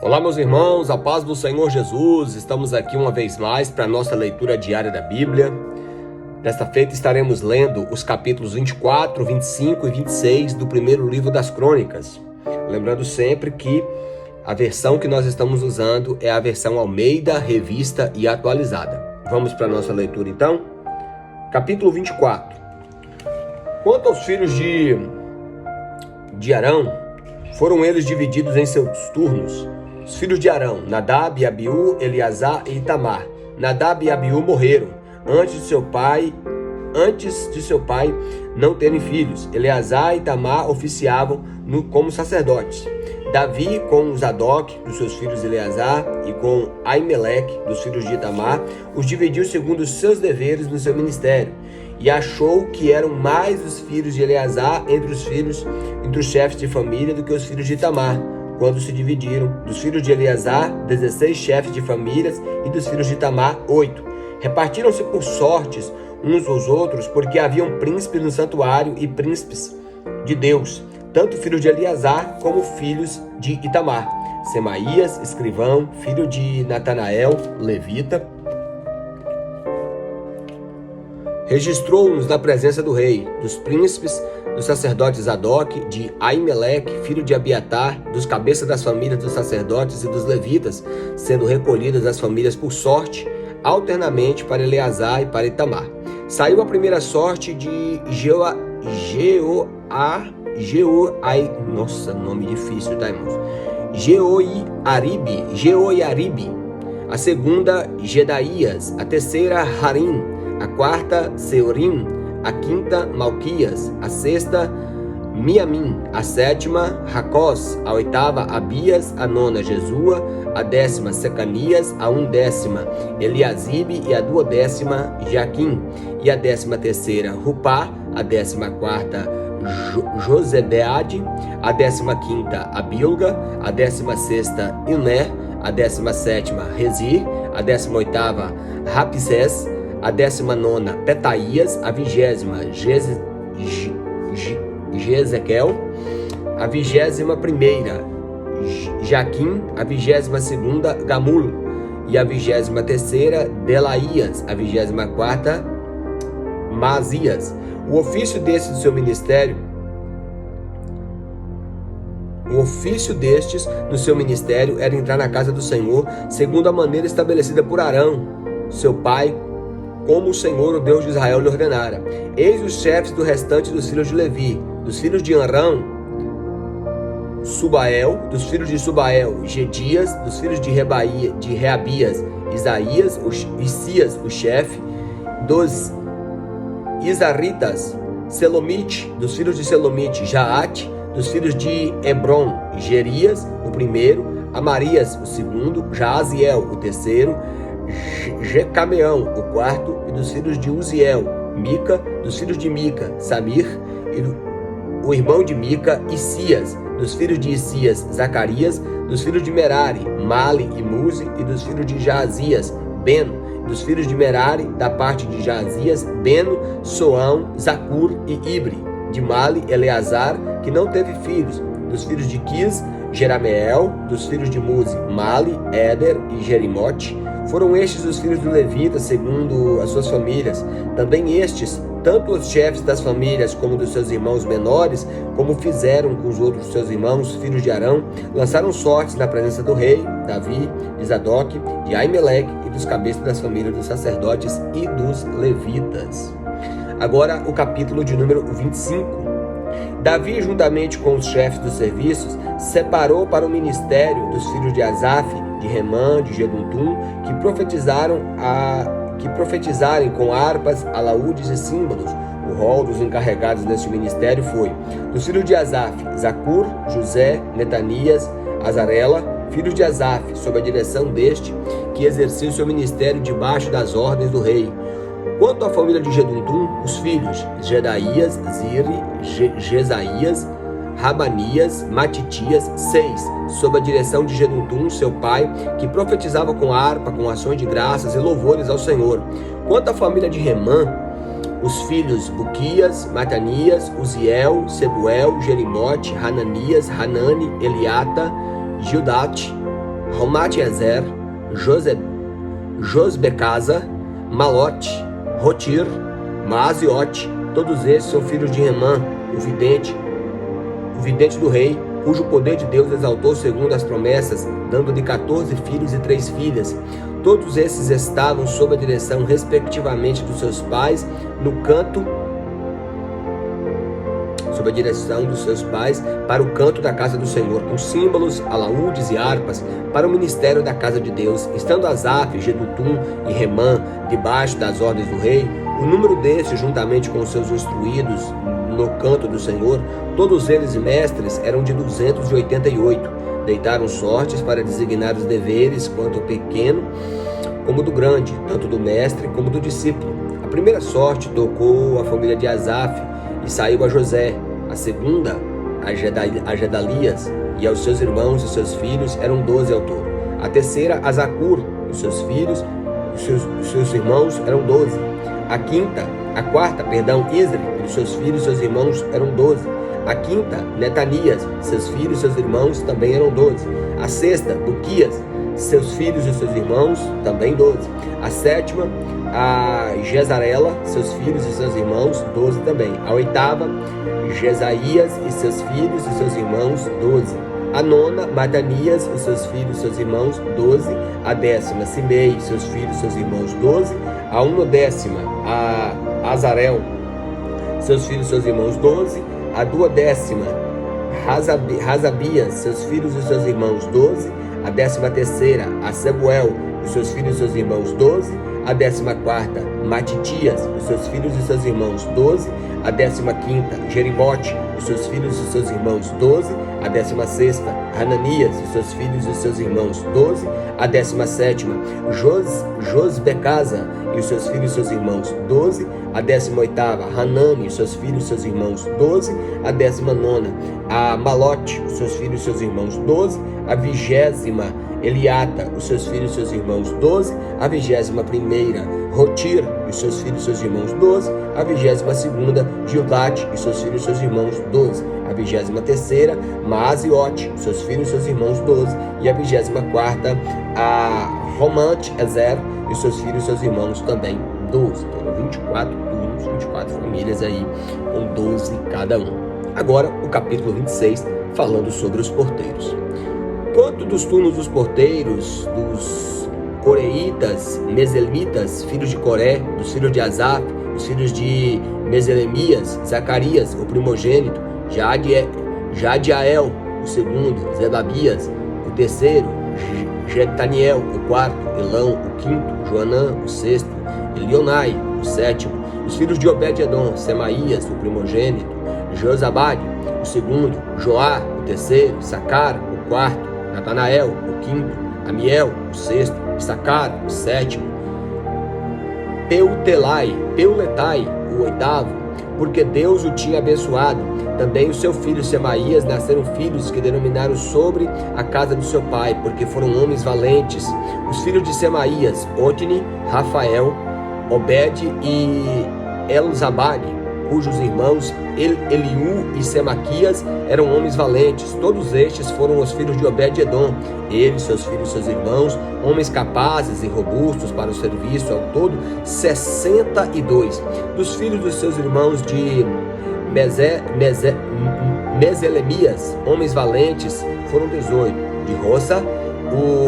Olá, meus irmãos, a paz do Senhor Jesus. Estamos aqui uma vez mais para a nossa leitura diária da Bíblia. Desta feita estaremos lendo os capítulos 24, 25 e 26 do primeiro livro das Crônicas. Lembrando sempre que a versão que nós estamos usando é a versão Almeida, revista e atualizada. Vamos para a nossa leitura então? Capítulo 24. Quanto aos filhos de Arão, foram eles divididos em seus turnos. Os filhos de Arão, Nadab, Abiú, Eleazar e Itamar. Nadab e Abiú morreram antes de seu pai não terem filhos. Eleazar e Itamar oficiavam como sacerdotes. Davi, com Zadok, dos seus filhos Eleazar, e com Aimeleque, dos filhos de Itamar, os dividiu segundo os seus deveres no seu ministério. E achou que eram mais os filhos de Eleazar entre os chefes de família do que os filhos de Itamar, quando se dividiram. Dos filhos de Eleazar, 16 chefes de famílias, e dos filhos de Itamar, 8. Repartiram-se por sortes uns aos outros, porque haviam príncipes no santuário e príncipes de Deus, tanto filhos de Eleazar como filhos de Itamar. Semaías, escrivão, filho de Natanael, levita, registrou-nos na presença do rei, dos príncipes, dos sacerdotes Zadok, de Aimeleque, filho de Abiatar, dos cabeças das famílias dos sacerdotes e dos levitas, sendo recolhidas as famílias por sorte, alternamente para Eleazar e para Itamar. Saiu a primeira sorte de Jeoiaribe, a segunda Gedaías, a terceira Harim, a quarta Seorim, a quinta Malquias, a sexta Miamim, a sétima Racós, a oitava Abias, a nona Jesua, a décima Secanias, a undécima Eliasibe e a duodécima Jaquim, e a 13ª Rupá, a 14ª Josedeade, a 15ª Abilga, a 16ª Iné, a 17ª Rezir, a 18ª Rapsés, a 19ª Petaías, a 20ª Jezequel, a 21ª Jaquim, a 22ª Gamul, e a 23ª Delaías, a 24ª Mazias. O ofício destes no seu ministério era entrar na casa do Senhor, segundo a maneira estabelecida por Arão, seu pai, como o Senhor, o Deus de Israel, lhe ordenara. Eis os chefes do restante dos filhos de Levi, dos filhos de Arão, Subael, dos filhos de Subael, Gedias, dos filhos de Reabias, Isaías, Isias, o chefe, dos Isaritas, Selomite, dos filhos de Selomite, Jaate, dos filhos de Hebron, Gerias, o primeiro, Amarias, o segundo, Jaaziel, o terceiro, Jecameão, o quarto, e dos filhos de Uziel, Mica, dos filhos de Mica, Samir, e o irmão de Mica, Isias, dos filhos de Isias, Zacarias, dos filhos de Merari, Mali e Muzi, e dos filhos de Jaazias, Beno, dos filhos de Merari, da parte de Jaazias, Beno, Soão, Zacur e Ibre, de Mali, Eleazar, que não teve filhos, dos filhos de Quis, Jerameel, dos filhos de Muzi, Mali, Éder e Jerimote. Foram estes os filhos do Levita, segundo as suas famílias. Também estes, tanto os chefes das famílias como dos seus irmãos menores, como fizeram com os outros seus irmãos, filhos de Arão, lançaram sortes na presença do rei, Davi, de Zadok, de Aimeleque e dos cabeças das famílias dos sacerdotes e dos levitas. Agora o capítulo de número 25. Davi, juntamente com os chefes dos serviços, separou para o ministério dos filhos de Asaf, de Remã, de Geduntum, que profetizarem com harpas, alaúdes e símbolos. O rol dos encarregados deste ministério foi: dos filhos de Asaf, Zacur, José, Netanias, Azarela, filhos de Asaf, sob a direção deste, que exercia o seu ministério debaixo das ordens do rei. Quanto à família de Geduntum, os filhos Gedaías, Ziri, Jesaías, Rabanias, Matitias, 6, sob a direção de Geduntum, seu pai, que profetizava com harpa, com ações de graças e louvores ao Senhor. Quanto à família de Remã, os filhos Buquias, Matanias, Uziel, Sebuel, Jerimote, Hananias, Hanani, Eliata, Gildate, Romat-Ezer, Josbecasa, Malote, Rotir, Maaziote. Todos esses são filhos de Remã, o vidente do rei, cujo poder de Deus exaltou segundo as promessas, dando-lhe 14 filhos e 3 filhas. Todos esses estavam sob a direção, respectivamente, dos seus pais, para o canto da casa do Senhor, com símbolos, alaúdes e harpas, para o ministério da casa de Deus. Estando Asaf, Gedutum e Remã debaixo das ordens do rei, o número destes, juntamente com os seus instruídos no canto do Senhor, todos eles mestres, eram de 288. Deitaram sortes para designar os deveres, quanto ao pequeno como do grande, tanto do mestre como do discípulo. A primeira sorte tocou a família de Asaf e saiu a José. A segunda, a Gedalias, e aos seus irmãos e seus filhos, eram 12 ao todo. A terceira, a Zacur, e os seus filhos, seus irmãos, eram 12. A quarta, Isri, e os seus filhos e seus irmãos, eram 12. A quinta, Netanias, seus filhos e seus irmãos, também eram 12. A sexta, Buquias, seus filhos e seus irmãos, também 12. A sétima, a Jezarela, seus filhos e seus irmãos, 12 também. A oitava, Jesaías e seus filhos e seus irmãos, 12. A nona, Matanias e seus filhos e seus irmãos, 12. A décima, Simei e seus filhos e seus irmãos, 12. A undécima, a Azarel, seus filhos e seus irmãos, 12. A duodécima, Razabias, seus filhos e seus irmãos, 12. A 13ª, a Sebuel, os seus filhos e seus irmãos, 12. A 14ª, Matitias, os seus filhos e seus irmãos, 12. A 15ª, Jeribote, os seus filhos e seus irmãos, 12. A 16ª, Hananias, os seus filhos e seus irmãos, 12. A 17ª, Josbecasa, e os seus filhos e seus irmãos, 12. A 18ª, Hanani, os seus filhos e seus irmãos, 12. A 19ª, a Malote, os seus filhos e seus irmãos, 12. A 20ª, Eliata, os seus filhos e seus irmãos, 12. A 21ª, Rotir, e os seus filhos e seus irmãos, 12. A 22ª, Gildate, e seus filhos e seus irmãos, 12. A 23ª, Maaziote, seus filhos e seus irmãos, 12. E a 24ª, a Romant-Ezer, e seus filhos e seus irmãos, também 12. Então, 24 turnos, 24 famílias aí, com 12 cada um. Agora, o capítulo 26, falando sobre os porteiros. Quanto dos turnos dos porteiros, dos coreitas, meselmitas, filhos de Coré, dos filhos de Asaf, dos filhos de Meselemias, Zacarias, o primogênito, Jadiael, o segundo, Zebabias, o terceiro, Jetaniel, o quarto, Elão, o quinto, Joanã, o sexto, Elionai, o sétimo, os filhos de Obed-Edom, Semaías, o primogênito, Josabade, o segundo, Joá, o terceiro, Sacar, o quarto, Natanael, o quinto, Amiel, o sexto, Sacar, o sétimo, Peuletai, o oitavo, porque Deus o tinha abençoado. Também o seu filho Semaías nasceram filhos que denominaram sobre a casa do seu pai, porque foram homens valentes. Os filhos de Semaías, Otni, Rafael, Obed e Elzabade, cujos irmãos Eliú e Semaquias eram homens valentes. Todos estes foram os filhos de Obed-Edom. Ele, seus filhos e seus irmãos, homens capazes e robustos para o serviço, ao todo 62. Dos filhos dos seus irmãos de Meselemias, homens valentes, foram 18. De Roça,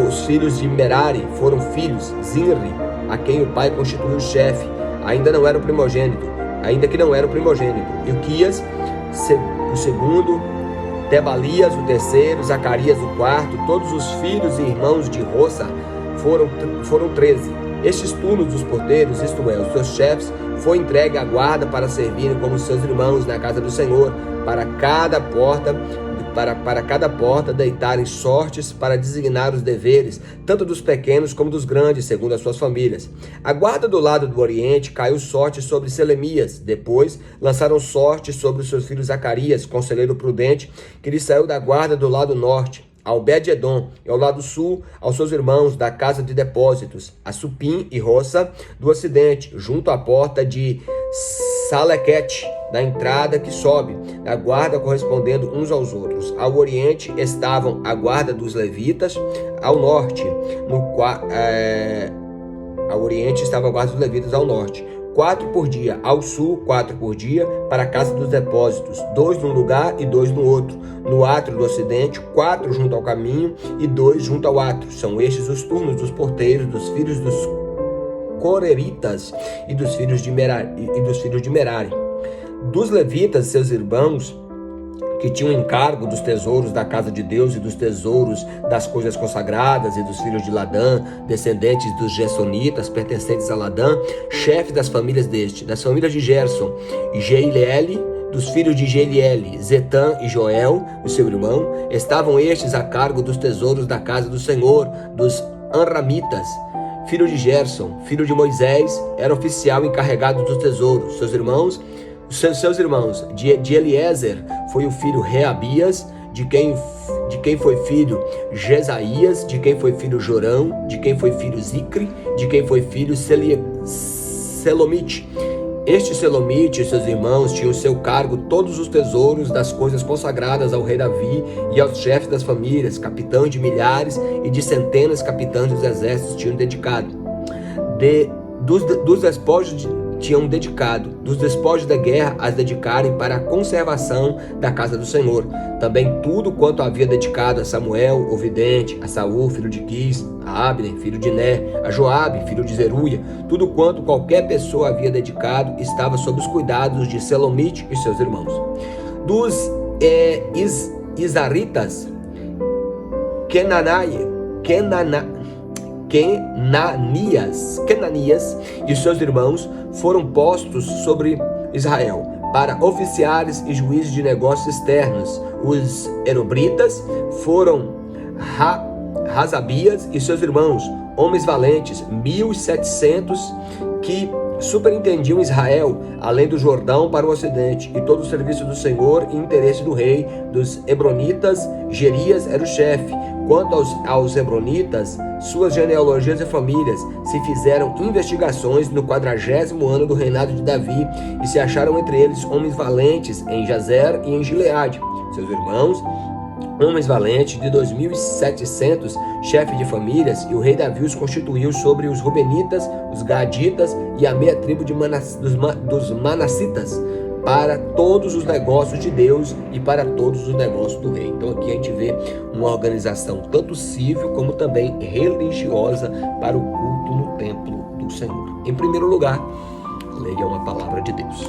os filhos de Merari foram filhos, Zinri, a quem o pai constituiu chefe, ainda que não era o primogênito, Ilquias, o segundo, Tebalias, o terceiro, Zacarias, o quarto. Todos os filhos e irmãos de Roça foram 13. Estes turnos dos porteiros, isto é, os seus chefes, foi entregue à guarda para servirem como seus irmãos na casa do Senhor, para cada porta deitarem sortes para designar os deveres, tanto dos pequenos como dos grandes, segundo as suas famílias. A guarda do lado do oriente caiu sorte sobre Selemias. Depois lançaram sorte sobre os seus filhos Zacarias, conselheiro prudente, que lhe saiu da guarda do lado norte, a Obed-Edom, e ao lado sul, aos seus irmãos da casa de depósitos, a Supim e Roça do ocidente, junto à porta de Salequete, da entrada que sobe, da guarda correspondendo uns aos outros. Ao oriente estavam a guarda dos levitas, ao norte, ao oriente estava a guarda dos levitas ao norte. 4 por dia, ao sul 4 por dia, para a casa dos depósitos, 2 num lugar e 2 no outro. No átrio do ocidente, 4 junto ao caminho e 2 junto ao átrio. São estes os turnos dos porteiros, dos filhos dos coreritas e dos filhos de Merari. Dos levitas, seus irmãos, que tinham encargo dos tesouros da casa de Deus e dos tesouros das coisas consagradas, e dos filhos de Ladã, descendentes dos Gersonitas, pertencentes a Ladã, chefe das famílias das famílias de Gerson, Jeilele, dos filhos de Jeilele, Zetã e Joel, o seu irmão, estavam estes a cargo dos tesouros da casa do Senhor, dos Anramitas. Filho de Gerson, filho de Moisés, era oficial encarregado dos tesouros. Seus irmãos, de Eliezer foi o filho Reabias, de quem foi filho Jesaías, de quem foi filho Jorão, de quem foi filho Zicre, de quem foi filho Selomite. Este Selomite e seus irmãos tinham seu cargo todos os tesouros das coisas consagradas ao rei Davi e aos chefes das famílias, capitães de milhares e de centenas, capitães dos exércitos tinham dedicado. Dos despojos da guerra as dedicarem para a conservação da casa do Senhor. Também tudo quanto havia dedicado a Samuel, o vidente, a Saul, filho de Quis, a Abner, filho de Ner, a Joabe, filho de Zeruia, tudo quanto qualquer pessoa havia dedicado estava sob os cuidados de Selomite e seus irmãos. Dos Izaritas, Kenanias e seus irmãos foram postos sobre Israel para oficiais e juízes de negócios externos. Os Erobritas foram Razabias e seus irmãos, homens valentes, 1.700, que superintendiam Israel, além do Jordão para o ocidente, e todo o serviço do Senhor e interesse do rei. Dos Hebronitas, Gerias era o chefe. Quanto aos Hebronitas, suas genealogias e famílias, se fizeram investigações no 40º ano do reinado de Davi, e se acharam entre eles homens valentes em Jazer e em Gileade. Seus irmãos, homens valentes de 2.700, chefes de famílias, e o rei Davi os constituiu sobre os Rubenitas, os Gaditas e a meia tribo dos Manassitas, para todos os negócios de Deus e para todos os negócios do rei. Então aqui a gente vê uma organização tanto civil como também religiosa para o culto no templo do Senhor. Em primeiro lugar, leiam a palavra de Deus.